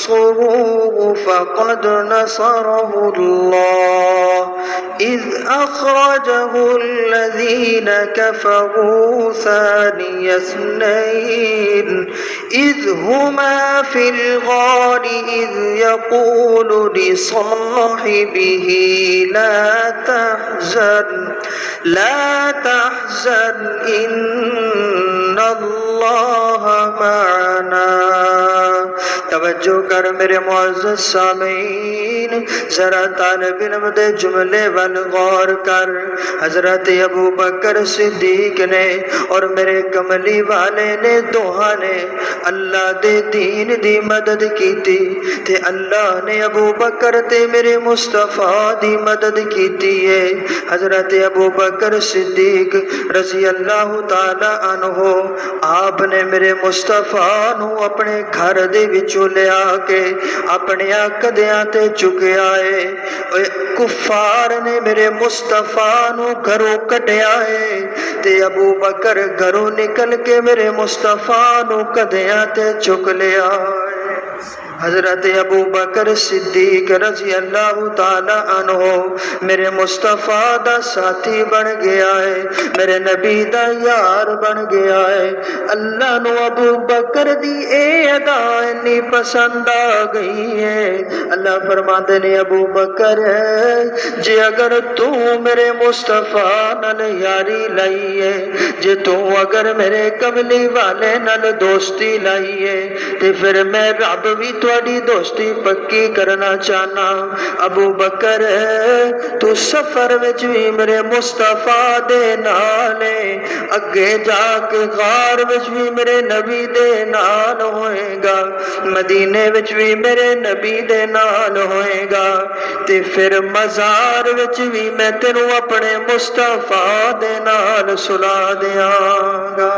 تنصروه فقد نصره الله إذ أخرجه الذين كفروا ثاني اثنين إذ هما في الغار إذ يقول لصاحبه لا تحزن إن الله معنا। तवज्जो कर मेरे मुअज़्ज़ज़ सामीन, जरा तालिब इल्म दे जुमले वल गौर कर। हजरत अबू बकर सिद्दीक ने और मेरे कमली वाले ने दोहा ने अल्लाह दे दीन दी मदद की थी ते अल्लाह ने अबू बकर ते मेरे मुस्तफा दी मदद की थी है। हजरत अबू बकर सिद्दीक रज़ी अल्लाह ताला अन्हो आपने मेरे मुस्तफा नू अपने घर दे विचों लिया के अपने कदियां ते चुकिया है। कुफार ने मेरे मुस्तफा नू घरों कढ़िया है ते अबू बकर घरों निकल के मेरे मुस्तफा नू कदियां ते चुक लिया है। हजरत अबू बकर सिद्दीक रज़ी अल्लाह ताला अन्हो मेरे मुस्तफा दा साथी बन गया है, मेरे नबी दा यार बन गया है। अल्लाह नू अबू बकर दी ए अदा इन्नी पसंद आ गई है। अल्लाह फरमाते ने अबू बकर जे अगर तू मेरे मुस्तफा नाल यारी लाई है, जे तू अगर मेरे कमली वाले नाल दोस्ती लाई है ते फिर मैं रब भी तुहाडी दोस्ती पक्की करना चाहना। अबू बकर तू सफर विच भी मेरे मुस्तफा दे नाल अगे जाके गार विच भी मेरे नबी दे नाल होएगा, मदीने विच भी मेरे नबी दे नाल होएगा ते फिर मज़ार विच भी मैं तेनू अपने मुस्तफा दे नाल सुला देआंगा।